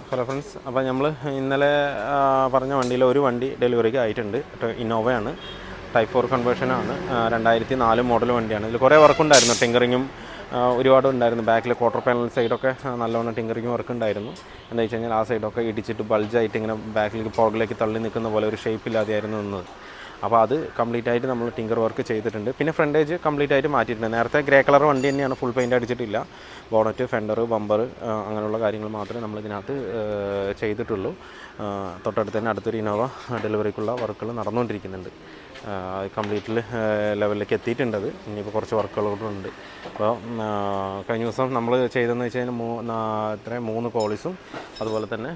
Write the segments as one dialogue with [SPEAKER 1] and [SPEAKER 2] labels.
[SPEAKER 1] Hello friends, അപ്പോൾ നമ്മൾ ഇന്നലെ പറഞ്ഞ വണ്ടിയിൽ ഒരു വണ്ടി ഡെലിവറിക്ക് ആയിട്ടുണ്ട്. ഇന്നോവയാണ്, ടൈപ്പ് 4 കൺവേർഷനാണ്. 2004 മോഡൽ വണ്ടിയാണ്. ഇതിൽ കുറേ വർക്കുണ്ടായിരുന്നു, ടിങ്കറിങ്ങും ഒരുപാട് ഉണ്ടായിരുന്നു. ബാക്കിൽ ക്വാർട്ടർ പാനൽ സൈഡൊക്കെ നല്ലവണ്ണം ടിങ്കറിങ് വർക്ക് ഉണ്ടായിരുന്നു. എന്താ വെച്ച് കഴിഞ്ഞാൽ ആ സൈഡൊക്കെ ഇടിച്ചിട്ട് ബൾജായിട്ട് ഇങ്ങനെ ബാക്കിലേക്ക് പുറകിലേക്ക് തള്ളി നിൽക്കുന്ന പോലെ ഒരു ഷേപ്പില്ലാതെയായിരുന്നു നിന്നത്. അപ്പോൾ അത് കംപ്ലീറ്റ് ആയിട്ട് നമ്മൾ ടിങ്കർ വർക്ക് ചെയ്തിട്ടുണ്ട്. പിന്നെ ഫ്രണ്ടേജ് കംപ്ലീറ്റ് ആയിട്ട് മാറ്റിയിട്ടുണ്ട്. നേരത്തെ ഗ്രേ കളർ വണ്ടി തന്നെയാണ്, ഫുൾ പെയിൻറ്റ് അടിച്ചിട്ടില്ല. ബോണറ്റ്, ഫെൻഡർ, ബമ്പർ അങ്ങനെയുള്ള കാര്യങ്ങൾ മാത്രമേ നമ്മളിതിനകത്ത് ചെയ്തിട്ടുള്ളൂ. തൊട്ടടുത്ത് തന്നെ അടുത്തൊരു ഇന്നോവ ഡെലിവറിക്കുള്ള വർക്കുകൾ നടന്നുകൊണ്ടിരിക്കുന്നുണ്ട്. കംപ്ലീറ്റ് ലെവലിലേക്ക് എത്തിയിട്ടുണ്ട്. അത് ഇനിയിപ്പോൾ കുറച്ച് വർക്കുകളുണ്ട്. അപ്പോൾ കഴിഞ്ഞ ദിവസം നമ്മൾ ചെയ്തതെന്ന് വെച്ച് കഴിഞ്ഞാൽ 3 കോളീസും അതുപോലെ തന്നെ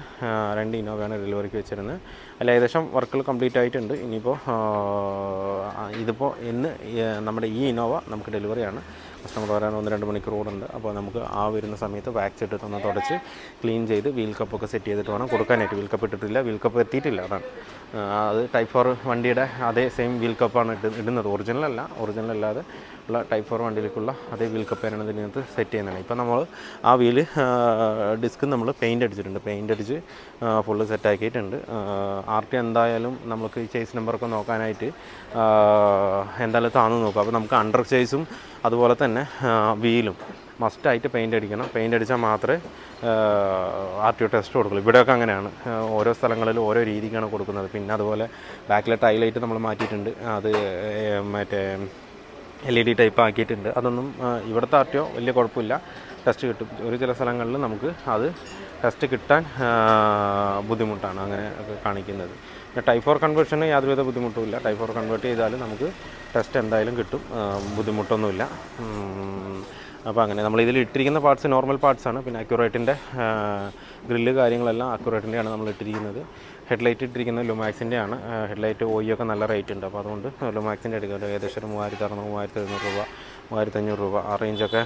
[SPEAKER 1] 2 ഇന്നോവയാണ് ഡെലിവറിക്ക് വെച്ചിരുന്നത്. അതിൽ ഏകദേശം വർക്കുകൾ കംപ്ലീറ്റ് ആയിട്ടുണ്ട്. ഇനിയിപ്പോൾ ഇതിപ്പോൾ ഇന്ന് നമ്മുടെ ഈ ഇന്നോവ നമുക്ക് ഡെലിവറിയാണ്. കസ്റ്റമർ വരാൻ 1-2 മണിക്കൂർ കൂടുണ്ട്. അപ്പോൾ നമുക്ക് ആ വരുന്ന സമയത്ത് വാക്സ് ഇട്ട് ഒന്ന് തുടച്ച് ക്ലീൻ ചെയ്ത് വീൽ കപ്പൊക്കെ സെറ്റ് ചെയ്തിട്ട് വേണം കൊടുക്കാനായിട്ട്. വീൽ കപ്പ് ഇട്ടിട്ടില്ല, വീൽ കപ്പ് എത്തിയിട്ടില്ല. അതാണ് അത് ടൈപ്പ് 4 വണ്ടിയുടെ അതേ സെയിം വീൽ കപ്പാണ് ഇടുന്നത്. ഒറിജിനൽ അല്ലാതെ ഉള്ള ടൈപ്പ് 4 വണ്ടിയിലേക്കുള്ള അതേ വീൽ കപ്പാണ് ഇതിനകത്ത് സെറ്റ് ചെയ്യുന്നത്. ഇപ്പോൾ നമ്മൾ ആ വീല് ഡിസ്ക് നമ്മൾ പെയിൻ്റ് അടിച്ചിട്ടുണ്ട്. പെയിൻ്റ് അടിച്ച് ഫുള്ള് സെറ്റാക്കിയിട്ടുണ്ട്. RT എന്തായാലും നമുക്ക് ഈ ചേസ് നമ്പറൊക്കെ നോക്കാനായിട്ട് എന്തായാലും താന്ന് നോക്കും. അപ്പോൾ നമുക്ക് അണ്ടർ ചേസും അതുപോലെ തന്നെ വീലും മസ്റ്റായിട്ട് പെയിൻ്റ് അടിക്കണം. പെയിൻ്റ് അടിച്ചാൽ മാത്രമേ RTO ടെസ്റ്റ് കൊടുക്കുള്ളൂ. ഇവിടെയൊക്കെ അങ്ങനെയാണ്, ഓരോ സ്ഥലങ്ങളിലും ഓരോ രീതിക്കാണ് കൊടുക്കുന്നത്. പിന്നെ അതുപോലെ ബാക്കിലെ ടൈലൈറ്റ് നമ്മൾ മാറ്റിയിട്ടുണ്ട്. അത് മറ്റേ LED ടൈപ്പ് ആക്കിയിട്ടുണ്ട്. അതൊന്നും ഇവിടുത്തെ RTO വലിയ കുഴപ്പമില്ല, ടെസ്റ്റ് കിട്ടും. ചില സ്ഥലങ്ങളിൽ നമുക്ക് അത് ടെസ്റ്റ് കിട്ടാൻ ബുദ്ധിമുട്ടാണ് അങ്ങനെ കാണിക്കുന്നത്. പിന്നെ ടൈപ്പ് 4 കൺവേർഷന് യാതൊരുവിധ ബുദ്ധിമുട്ടുമില്ല. ടൈപ്പ് 4 കൺവേർട്ട് ചെയ്താലും നമുക്ക് ടെസ്റ്റ് എന്തായാലും കിട്ടും, ബുദ്ധിമുട്ടൊന്നുമില്ല. അപ്പോൾ അങ്ങനെ നമ്മൾ ഇതിൽ ഇട്ടിരിക്കുന്ന പാർട്സ് നോർമൽ പാർട്സാണ്. പിന്നെ അക്യുറേറ്റിൻ്റെ ഗ്രില്ല് കാര്യങ്ങളെല്ലാം അക്യുറേറ്റിൻ്റെയാണ് നമ്മൾ ഇട്ടിരിക്കുന്നത്. ഹെഡ്ലൈറ്റ് ഇട്ടിരിക്കുന്നത് ലുമാക്സിൻ്റെ ആണ്. ഹെഡ്ലൈറ്റ് ഓയിയൊക്കെ നല്ല റേറ്റ് ഉണ്ട്. അപ്പോൾ അതുകൊണ്ട് ലുമാക്സിൻ്റെ എടുക്കുന്നത് ഏകദേശം 3600, 3700 രൂപ, 1500 രൂപ ആ റേഞ്ചൊക്കെ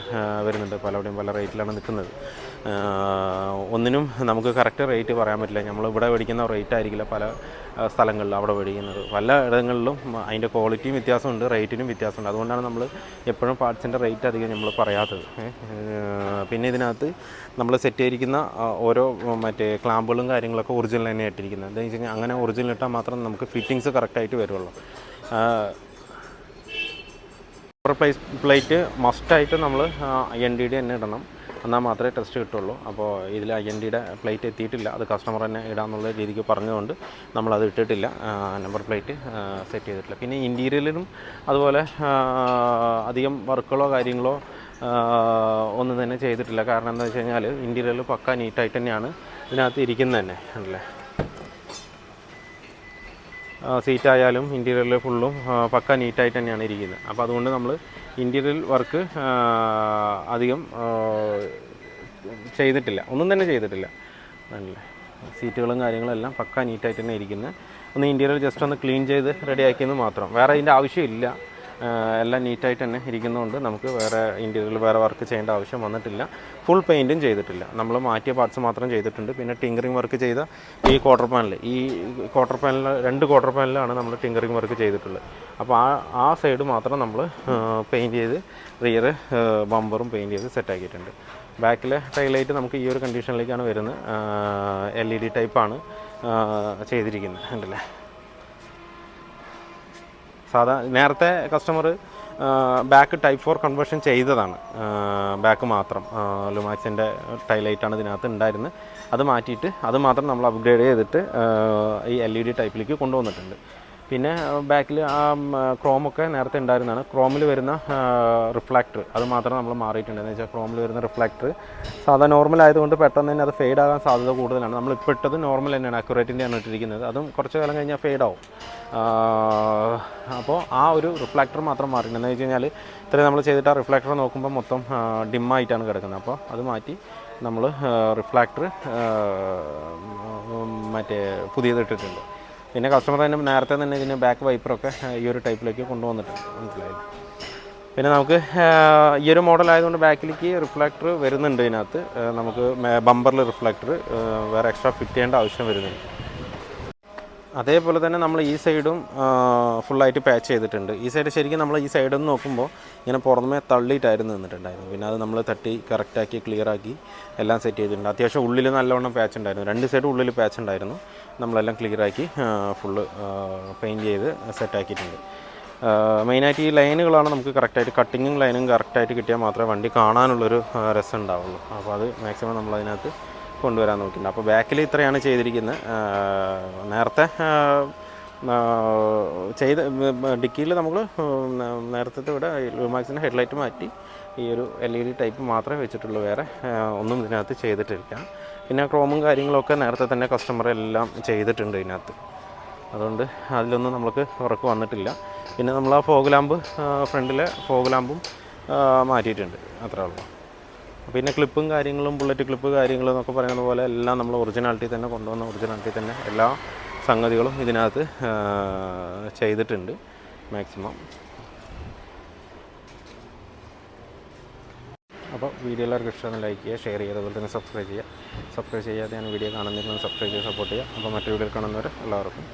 [SPEAKER 1] വരുന്നുണ്ട്. പലവിടെയും പല റേറ്റിലാണ് നിൽക്കുന്നത്. ഒന്നിനും നമുക്ക് കറക്റ്റ് റേറ്റ് പറയാൻ പറ്റില്ല. നമ്മളിവിടെ മേടിക്കുന്ന റേറ്റ് ആയിരിക്കില്ല പല സ്ഥലങ്ങളിലും അവിടെ മേടിക്കുന്നത്. പല ഇടങ്ങളിലും അതിൻ്റെ ക്വാളിറ്റിയും വ്യത്യാസമുണ്ട്, റേറ്റിനും വ്യത്യാസമുണ്ട്. അതുകൊണ്ടാണ് നമ്മൾ എപ്പോഴും പാർട്സിൻ്റെ റേറ്റ് അധികം നമ്മൾ പറയാത്തത്. പിന്നെ ഇതിനകത്ത് നമ്മൾ സെറ്റ് ചെയ്തിരിക്കുന്ന ഓരോ മറ്റേ ക്ലാമ്പുകളും കാര്യങ്ങളൊക്കെ ഒറിജിനൽ തന്നെ ഇട്ടിരിക്കുന്നത്. എന്താണെന്ന് വെച്ച് കഴിഞ്ഞാൽ അങ്ങനെ ഒറിജിനൽ ഇട്ടാൽ മാത്രം നമുക്ക് ഫിറ്റിങ്സ് കറക്റ്റായിട്ട് വരുള്ളൂ. പ്ലേറ്റ് മസ്റ്റായിട്ട് നമ്മൾ INDD തന്നെ ഇടണം, എന്നാൽ മാത്രമേ ടെസ്റ്റ് കിട്ടുള്ളൂ. അപ്പോൾ ഇതിൽ INDയുടെ പ്ലേറ്റ് എത്തിയിട്ടില്ല. അത് കസ്റ്റമർ തന്നെ ഇടാമെന്നുള്ള രീതിക്ക് പറഞ്ഞുകൊണ്ട് നമ്മളത് ഇട്ടിട്ടില്ല, നമ്പർ പ്ലേറ്റ് സെറ്റ് ചെയ്തിട്ടില്ല. പിന്നെ ഇൻറ്റീരിയലിനും അതുപോലെ അധികം വർക്കുകളോ കാര്യങ്ങളോ ഒന്നും തന്നെ ചെയ്തിട്ടില്ല. കാരണം എന്താ വെച്ച് കഴിഞ്ഞാൽ ഇൻറ്റീരിയൽ പക്ക നീറ്റായിട്ട് തന്നെയാണ് ഇതിനകത്ത് ഇരിക്കുന്നത് തന്നെ അല്ലേ. സീറ്റായാലും ഇൻറ്റീരിയറിൽ ഫുള്ളും പക്ക നീറ്റായിട്ട് തന്നെയാണ് ഇരിക്കുന്നത്. അപ്പോൾ അതുകൊണ്ട് നമ്മൾ ഇൻറ്റീരിയൽ വർക്ക് അധികം ചെയ്തിട്ടില്ല, ഒന്നും തന്നെ ചെയ്തിട്ടില്ല. അല്ലേ, സീറ്റുകളും കാര്യങ്ങളെല്ലാം പക്ക നീറ്റായിട്ട് തന്നെ ഇരിക്കുന്നത്. ഒന്ന് ഇൻറ്റീരിയർ ജസ്റ്റ് ഒന്ന് ക്ലീൻ ചെയ്ത് റെഡിയാക്കിയെന്ന് മാത്രം, വേറെ അതിൻ്റെ ആവശ്യമില്ല. എല്ലാം നീറ്റായിട്ട് തന്നെ ഇരിക്കുന്നതുകൊണ്ട് നമുക്ക് വേറെ ഇൻറ്റീരിയറിൽ വേറെ വർക്ക് ചെയ്യേണ്ട ആവശ്യം വന്നിട്ടില്ല. ഫുൾ പെയിൻറ്റും ചെയ്തിട്ടില്ല, നമ്മൾ മാറ്റിയ പാർട്സ് മാത്രം ചെയ്തിട്ടുണ്ട്. പിന്നെ ടിങ്കറിങ് വർക്ക് ചെയ്ത ഈ ക്വാർട്ടർ പാനൽ 2 ക്വാർട്ടർ പാനലാണ് നമ്മൾ ടിങ്കറിങ് വർക്ക് ചെയ്തിട്ടുള്ളത്. അപ്പോൾ ആ സൈഡ് മാത്രം നമ്മൾ പെയിൻറ്റ് ചെയ്ത് റിയർ ബമ്പറും പെയിൻറ്റ് ചെയ്ത് സെറ്റാക്കിയിട്ടുണ്ട്. ബാക്കിലെ ടൈലൈറ്റ് നമുക്ക് ഈ ഒരു കണ്ടീഷനിലേക്കാണ് വരുന്നത്. LED ടൈപ്പാണ് ചെയ്തിരിക്കുന്നത് ഉണ്ടല്ലേ. നേരത്തെ കസ്റ്റമർ ബാക്ക് ടൈപ്പ് 4 കൺവേർഷൻ ചെയ്തതാണ്, ബാക്ക് മാത്രം ലുമാക്സിൻ്റെ ടൈലൈറ്റാണ് ഇതിനകത്ത് ഉണ്ടായിരുന്നത്. അത് മാറ്റിയിട്ട് അത് മാത്രം നമ്മൾ അപ്ഗ്രേഡ് ചെയ്തിട്ട് ഈ LED ടൈപ്പിലേക്ക് കൊണ്ടുവന്നിട്ടുണ്ട്. പിന്നെ ബാക്കിൽ ആ ക്രോമൊക്കെ നേരത്തെ ഉണ്ടായിരുന്നതാണ്. ക്രോമിൽ വരുന്ന റിഫ്ലാക്ടർ അത് മാത്രം നമ്മൾ മാറിയിട്ടുണ്ട്. എന്ന് വെച്ചാൽ ക്രോമിൽ വരുന്ന റിഫ്ലാക്ടർ സാധാ നോർമൽ ആയതുകൊണ്ട് പെട്ടെന്ന് തന്നെ അത് ഫെയ്ഡ് ആകാൻ സാധ്യത കൂടുതലാണ്. നമ്മളിപ്പോൾ ഇട്ടത് നോർമൽ തന്നെയാണ്, അക്യുറേറ്റിൻ്റെയാണ് ഇട്ടിരിക്കുന്നത്. അതും കുറച്ച് കാലം കഴിഞ്ഞാൽ ഫെയ്ഡ് ആവും. അപ്പോൾ ആ ഒരു റിഫ്ലാക്ടർ മാത്രം മാറിയിട്ടുണ്ട്. എന്ന് വെച്ച് കഴിഞ്ഞാൽ ഇത്രയും നമ്മൾ ചെയ്തിട്ട് ആ റിഫ്ലാക്ടർ നോക്കുമ്പോൾ മൊത്തം ഡിമ്മായിട്ടാണ് കിടക്കുന്നത്. അപ്പോൾ അത് മാറ്റി നമ്മൾ റിഫ്ലാക്ടർ മറ്റേ പുതിയത് ഇട്ടിട്ടുണ്ട്. പിന്നെ കസ്റ്റമർ തന്നെ നേരത്തെ തന്നെ ഇതിന് ബാക്ക് വൈപ്പറൊക്കെ ഈ ഒരു ടൈപ്പിലേക്ക് കൊണ്ടുവന്നിട്ടുണ്ട്, മനസ്സിലായില്ല. പിന്നെ നമുക്ക് ഈ ഒരു മോഡൽ ആയതുകൊണ്ട് ബാക്കിലേക്ക് റിഫ്ലാക്ടർ വരുന്നുണ്ട്. ഇതിനകത്ത് നമുക്ക് ബമ്പറിൽ റിഫ്ലാക്ടർ വേറെ എക്സ്ട്രാ ഫിറ്റ് ചെയ്യേണ്ട ആവശ്യം വരുന്നുണ്ട്. അതേപോലെ തന്നെ നമ്മൾ ഈ സൈഡും ഫുള്ളായിട്ട് പാച്ച് ചെയ്തിട്ടുണ്ട്. ഈ സൈഡ് ശരിക്കും നമ്മൾ ഈ സൈഡിൽ നിന്ന് നോക്കുമ്പോൾ ഇങ്ങനെ പുറമേ തള്ളിയിട്ടായിരുന്നു നിന്നിട്ടുണ്ടായിരുന്നു. പിന്നെ അത് നമ്മൾ തട്ടി കറക്റ്റാക്കി ക്ലിയറാക്കി എല്ലാം സെറ്റ് ചെയ്തിട്ടുണ്ട്. അത്യാവശ്യം ഉള്ളിൽ നല്ലവണ്ണം പാച്ച് ഉണ്ടായിരുന്നു. 2 സൈഡും ഉള്ളിൽ പാച്ച് ഉണ്ടായിരുന്നു. നമ്മളെല്ലാം ക്ലിയറാക്കി ഫുള്ള് പെയിൻറ്റ് ചെയ്ത് സെറ്റാക്കിയിട്ടുണ്ട്. മെയിനായിട്ട് ഈ ലൈനുകളാണ് നമുക്ക് കറക്റ്റായിട്ട് കട്ടിങ്ങും ലൈനും കറക്റ്റായിട്ട് കിട്ടിയാൽ മാത്രമേ വണ്ടി കാണാനുള്ളൊരു രസം ഉണ്ടാവുള്ളൂ. അപ്പോൾ അത് മാക്സിമം നമ്മളതിനകത്ത് കൊണ്ടുവരാൻ നോക്കിയിട്ടുണ്ട്. അപ്പോൾ ബാക്കിൽ ഇത്രയാണ് ചെയ്തിരിക്കുന്നത്. നേരത്തെ ചെയ്ത് ഡിക്കിയിൽ നമ്മൾ നേരത്തെ ഇവിടെ ലുമാക്സിൻ്റെ ഹെഡ്ലൈറ്റ് മാറ്റി ഈ ഒരു LED ടൈപ്പ് മാത്രമേ വെച്ചിട്ടുള്ളൂ. വേറെ ഒന്നും ഇതിനകത്ത് ചെയ്തിട്ടില്ല. പിന്നെ ക്രോമും കാര്യങ്ങളൊക്കെ നേരത്തെ തന്നെ കസ്റ്റമർ എല്ലാം ചെയ്തിട്ടുണ്ട് ഇതിനകത്ത്. അതുകൊണ്ട് അതിലൊന്നും നമുക്ക് ഉറക്ക് വന്നിട്ടില്ല. പിന്നെ നമ്മൾ ആ ഫോഗ് ലാമ്പ് ഫ്രണ്ടിലെ ഫോഗ് ലാമ്പും മാറ്റിയിട്ടുണ്ട്, അത്രേ ഉള്ളൂ. പിന്നെ ക്ലിപ്പും കാര്യങ്ങളും ബുള്ളറ്റ് ക്ലിപ്പ് കാര്യങ്ങളും എന്നൊക്കെ പറയുന്ന പോലെ എല്ലാം നമ്മൾ ഒറിജിനാലിറ്റി തന്നെ കൊണ്ടുവന്ന ഒറിജിനാലിറ്റി തന്നെ എല്ലാ സംഗതികളും ഇതിനകത്ത് ചെയ്തിട്ടുണ്ട് മാക്സിമം. അപ്പോൾ വീഡിയോ എല്ലാവർക്കും ഇഷ്ടമാണ് ലൈക്ക് ചെയ്യുക, ഷെയർ ചെയ്യുക, അതുപോലെ തന്നെ സബ്സ്ക്രൈബ് ചെയ്യാതെ ഞാൻ വീഡിയോ കാണുന്നതിന് സബ്സ്ക്രൈബ് ചെയ്ത് സപ്പോർട്ട് ചെയ്യുക. അപ്പോൾ മറ്റൊരു വീഡിയോയിൽ കാണുന്നവരെ എല്ലാവർക്കും